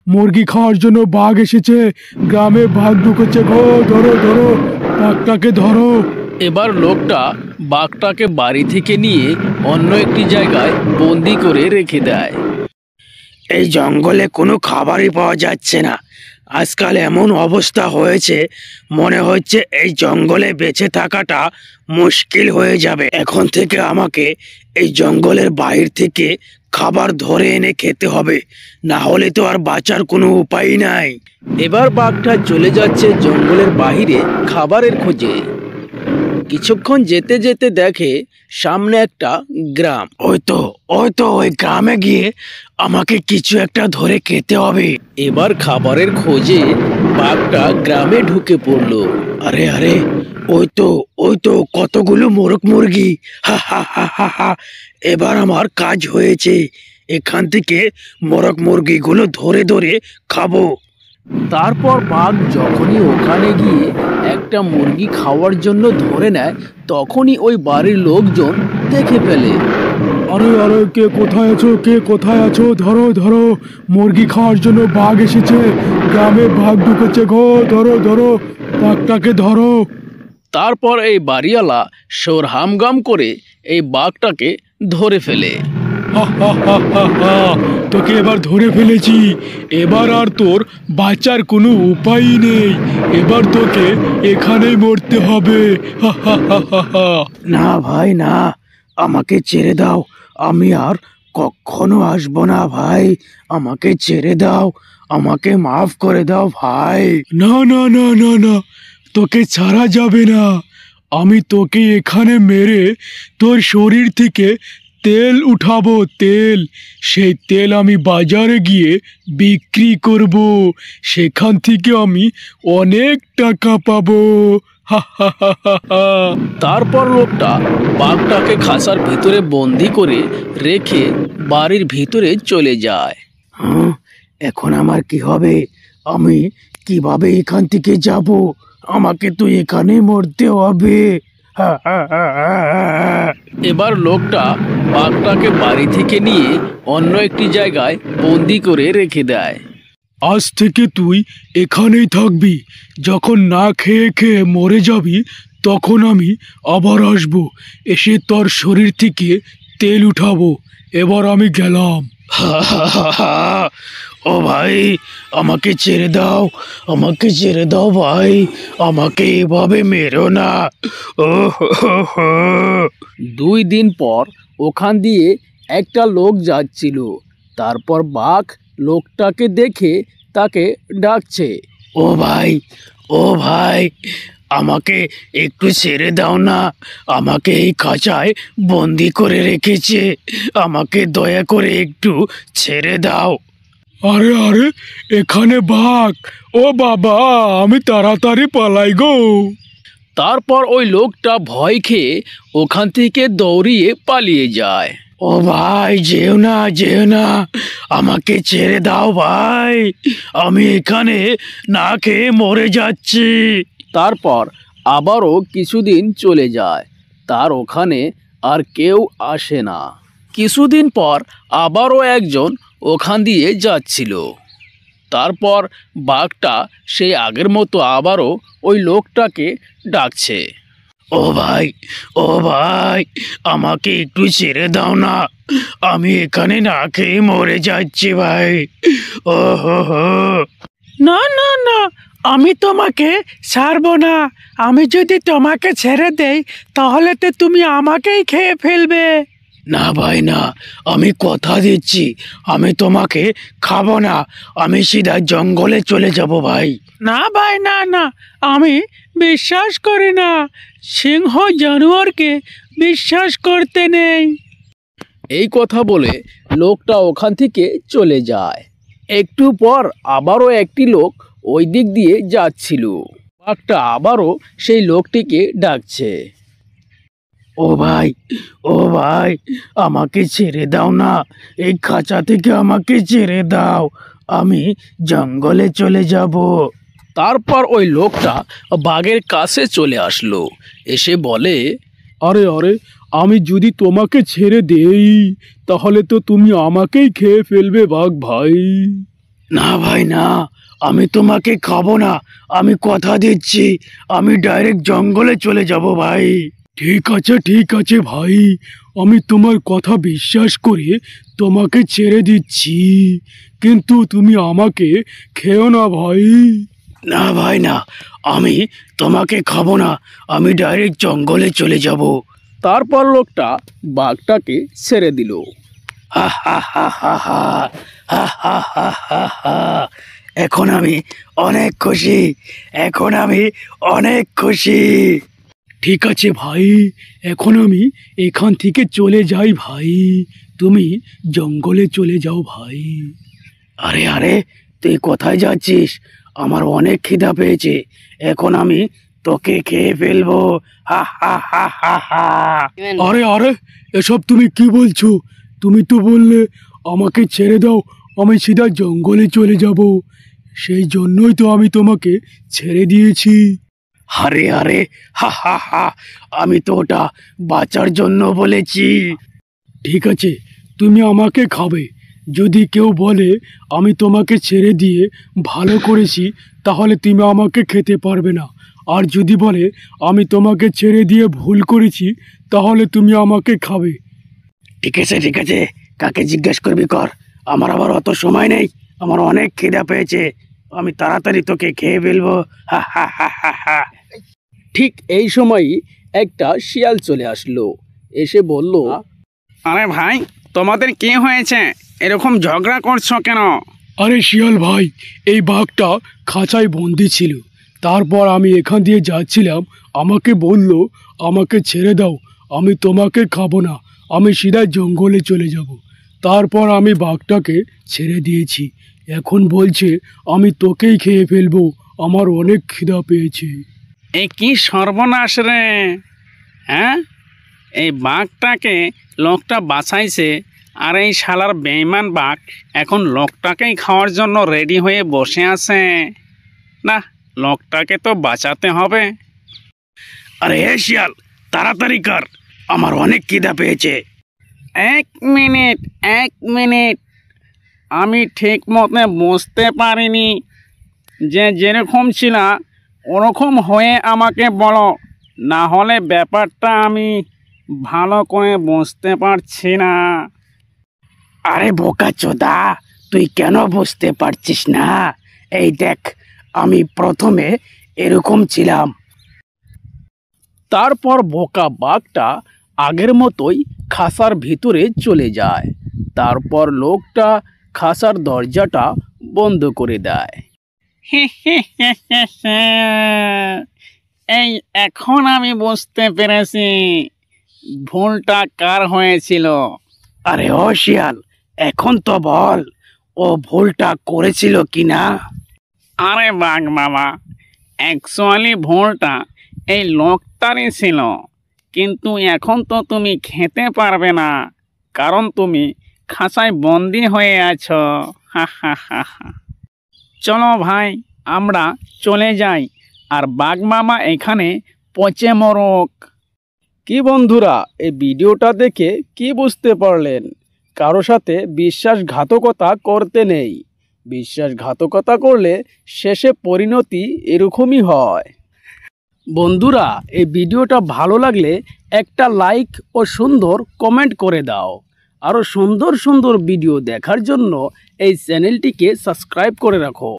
মুরগি খাওয়ার জন্য বাঘ এসেছে, গ্রামে বাঘ ঢুকেছে গো, ধরো ধরো, বাঘটাকে ধরো। এবার লোকটা বাঘটাকে বাড়ি থেকে নিয়ে অন্য একটি জায়গায় বন্দি করে রেখে দেয়। এই জঙ্গলে কোনো খাবারই পাওয়া যাচ্ছে না। আজকাল এমন অবস্থা হয়েছে, মনে হচ্ছে এই জঙ্গলে বেঁচে থাকাটা মুশকিল হয়ে যাবে। এখন থেকে আমাকে এই জঙ্গলের বাইরে থেকে খাবার ধরে এনে খেতে হবে, না হলে তো আর বাঁচার কোনো উপায় নাই। এবার বাঘটা চলে যাচ্ছে জঙ্গলের বাইরে খাবারের খোঁজে। কিছুক্ষণ যেতে যেতে দেখে সামনে একটা গ্রাম। ওই তো ওই গ্রামে গিয়ে আমাকে কিছু একটা ধরে খেতে হবে। এবার খাবারের খোঁজে বাঘটা গ্রামে ঢুকে পড়লো। আরে আরে, ওই তো কতগুলো মোরগ মুরগি, হা হা হা হা হা। এবার আমার কাজ হয়েছে, এখান থেকে মোরগ মুরগিগুলো ধরে ধরে খাবো। তারপর বাঘ যখনই ওখানে গিয়ে একটা মুরগি খাওয়ার জন্য ধরে নেয়, তখনই ওই বাড়ির লোকজন দেখে ফেলে। আরে আরে, কে কোথায় আছো, কে কোথায় আছো, ধরো ধরো, মুরগি খাওয়ার জন্য বাঘ এসেছে, গ্রামে বাঘ ঢুকেছে গো, ধরো ধরো, বাঘটাকে ধরো। তারপর এই বাড়িওয়ালা শোর হামগাম করে এই বাঘটাকে ধরে ফেলে। তোকে এবার ধরে ফেলেছি, এবার আর তোর বাঁচার কোনো উপায় নেই, এবার তোকে এখানেই মরতে হবে। না ভাই না, আমাকে ছেড়ে দাও, আমি আর কখনো আসবো না ভাই, আমাকে ছেড়ে দাও, আমাকে মাফ করে দাও ভাই। না না না না না, তোকে ছাড়া যাবে না, আমি তোকে এখানে মেরে তোর শরীর থেকে তেল উঠাবো, তেল, সেই তেল আমি বাজারে গিয়ে বিক্রি করব, সেখান থেকে আমি অনেক টাকা পাবো। তারপর লোকটা বাঘটাকে খাঁচার ভিতরে বন্দি করে রেখে বাড়ির ভিতরে চলে যায়। হ্যাঁ, এখন আমার কি হবে? আমি কিভাবে এখান থেকে যাব? আমাকে তো এখানে মরতে হবে। এবার লোকটা বাঘটাকে বাড়ি থেকে নিয়ে অন্য একটি জায়গায় বন্দি করে রেখে দেয়। আজ থেকে তুই এখানেই থাকবি, যখন না খেয়ে খেয়ে মরে যাবি তখন আমি আবার আসবো, এসে তোর শরীর থেকে তেল উঠাবো। এবার আমি গেলাম। ও ভাই, আমাকে ছেড়ে দাও, আমাকে ছেড়ে দাও ভাই, আমাকে এভাবে মেরো না। ও 2 দিন পর ওখান দিয়ে একটা লোক যাচ্ছিল। তারপর বাঘ লোকটাকে দেখে তাকে ডাকছে। ও ভাই, ও ভাই, আমাকে একটু ছেড়ে দাও না, আমাকে এই খাঁচায় বন্দি করে রেখেছে, আমাকে দয়া করে একটু ছেড়ে দাও। আরে আরে, এখানে বাঘ, ও বাবা, আমি তাড়াতাড়ি পালাই গো। তারপর ওই লোকটা ভয় খেয়ে ওখান থেকে দৌড়িয়ে পালিয়ে যায়। ও ভাই, যেও না যেও না, আমাকে ছেড়ে দাও ভাই, আমি এখানে না খেয়ে মরে যাচ্ছি। তারপর আবারও কিছুদিন চলে যায়, তার ওখানে আর কেউ আসে না। কিছুদিন পর আবারও একজন ওখান দিয়ে যাচ্ছিল। তারপর বাঘটা সেই আগের মতো আবারও ওই লোকটাকে ডাকছে। ও ভাই, ও ভাই, আমাকে একটু ছেড়ে দাও না, আমি এখানে না খেয়ে মরে যাচ্ছি ভাই। ও হো হো। না না না, আমি তোমাকে ছাড়বো না, আমি যদি তোমাকে ছেড়ে দেই তাহলে তো তুমি আমাকেই খেয়ে ফেলবে। না ভাই না, আমি কথা দিচ্ছি, আমি তোমাকে খাবো না, আমি সিধা জঙ্গলে চলে যাব ভাই। না ভাই না না, আমি বিশ্বাস করি না, সিংহ জানোয়ারকে বিশ্বাস করতে নেই। এই কথা বলে লোকটা ওখান থেকে চলে যায়। একটু পর আবারও একটি লোক ওই দিক দিয়ে যাচ্ছিল। বাঘটা আবারও সেই লোকটিকে ডাকছে। ও ভাই, ও ভাই, আমাকে ছেড়ে দাও না, এই খাঁচা থেকে আমাকে ছেড়ে দাও, আমি জঙ্গলে চলে যাব। তারপর ওই লোকটা বাঘের কাছে চলে আসলো, এসে বলে, আরে আরে, আমি যদি তোমাকে ছেড়ে দেই তাহলে তো তুমি আমাকেই খেয়ে ফেলবে বাঘ ভাই। না ভাই না, আমি তোমাকে খাবো না। আমি কথা দিচ্ছি, আমি ডাইরেক্ট জঙ্গলে চলে যাব ভাই। ঠিক আছে ভাই, আমি তোমার কথা বিশ্বাস করে তোমাকে ছেড়ে দিচ্ছি, কিন্তু তুমি আমাকে খেও না ভাই। না ভাই না, আমি তোমাকে খাবো না, আমি ডাইরেক্ট জঙ্গলে চলে যাব। তারপর লোকটা বাঘটাকে ছেড়ে দিল। হা হা হা হা হা হা হা হা হা হা। এখন আমি অনেক খুশি, এখন আমি অনেক খুশি। ঠিক আছে ভাই, এখন আমি এখান থেকে চলে যাই ভাই, তুমি জঙ্গলে চলে যাও ভাই। আরে আরে, তুই কোথায় যাচ্ছিস? আমার অনেক খিদা পেয়েছে, এখন আমি তোকে খেয়ে ফেলবো। হা হা হা হা হা। আরে আরে, এসব তুমি কি বলছো? তুমি তো বললে আমাকে ছেড়ে দাও, আমি সিধা জঙ্গলে চলে যাব, সেই জন্যই তো আমি তোমাকে ছেড়ে দিয়েছি। আরে আরে, হা হা হা, আমি তো ওটা বাঁচার জন্য বলেছি। ঠিক আছে, তুমি আমাকে খাবে। যদি কেউ বলে আমি তোমাকে ছেড়ে দিয়ে ভালো করেছি, তাহলে তুমি আমাকে খেতে পারবে না। আর যদি বলে আমি তোমাকে ছেড়ে দিয়ে ভুল করেছি, তাহলে তুমি আমাকে খাবে। ঠিক আছে, কাকে জিজ্ঞেস করবি কর, আমার আবার অত সময় নেই, আমার অনেক খিদা পেয়েছে, আমি তাড়াতাড়ি তোকে খেয়ে ফেলবো। হা হা হা হা হা। ঠিক এই সময়ই একটা শিয়াল চলে আসলো, এসে বলল, আরে ভাই, তোমাদের কি হয়েছে? এরকম ঝগড়া করছো কেন? আরে শিয়াল ভাই, এই বাঘটা খাঁচায় বন্দি ছিল, তারপর আমি এখান দিয়ে যাচ্ছিলাম, আমাকে বলল আমাকে ছেড়ে দাও, আমি তোমাকে খাবো না, আমি সিধা জঙ্গলে চলে যাব। তারপর আমি বাঘটাকে ছেড়ে দিয়েছি, এখন বলছে আমি তোকেই খেয়ে ফেলবো, আমার অনেক খিদা পেয়েছে। এ কি সর্বনাশ রে! হ্যাঁ, এই বাঘটাকে লোকটা বাঁচাইছে, আর এই শালার বেঈমান বাঘ এখন লোকটাকেই খাওয়ার জন্য রেডি হয়ে বসে আছে। না, লোকটাকে তো বাঁচাতে হবে। আরে হে শিয়াল, তাড়াতাড়ি কর, আমার অনেক খিদা পেয়েছে। এক মিনিট, আমি ঠিক মতো বুঝতে পারিনি যে যেরকম ছিল ওরকম হয়ে আমাকে বলো, না হলে ব্যাপারটা আমি ভালো করে বুঝতে পারছি না। আরে বোকা চোদা, তুই কেন বুঝতে পারছিস না? এই দেখ, আমি প্রথমে এরকম ছিলাম। তারপর বোকা বাঘটা আগের মতোই খাঁচার ভিতরে চলে যায়। তারপর লোকটা খাঁচার দরজাটা বন্ধ করে দেয়। এই এখন আমি বুঝতে পেরেছি ভুলটা কার হয়েছিল। আরে ও শিয়াল, এখন তো বল, ও ভুলটা করেছিল কিনা? আরে বাঘ মামা, অ্যাকচুয়ালি ভুলটা এই লোকটারই ছিল, কিন্তু এখন তো তুমি খেতে পারবে না, কারণ তুমি খাঁচায় বন্দি হয়ে আছো। হা হা হা হা। চলো ভাই, আমরা চলে যাই, আর বাঘ মামা এখানে পচে মরক। কি বন্ধুরা, এই ভিডিওটা দেখে কি বুঝতে পারলেন? কারো সাথে বিশ্বাসঘাতকতা করতে নেই, বিশ্বাসঘাতকতা করলে শেষে পরিণতি এরকমই হয়। বন্ধুরা, এই ভিডিওটা ভালো লাগলে একটা লাইক ও সুন্দর কমেন্ট করে দাও। আরও সুন্দর সুন্দর ভিডিও দেখার জন্য এই চ্যানেলটিকে সাবস্ক্রাইব করে রাখো।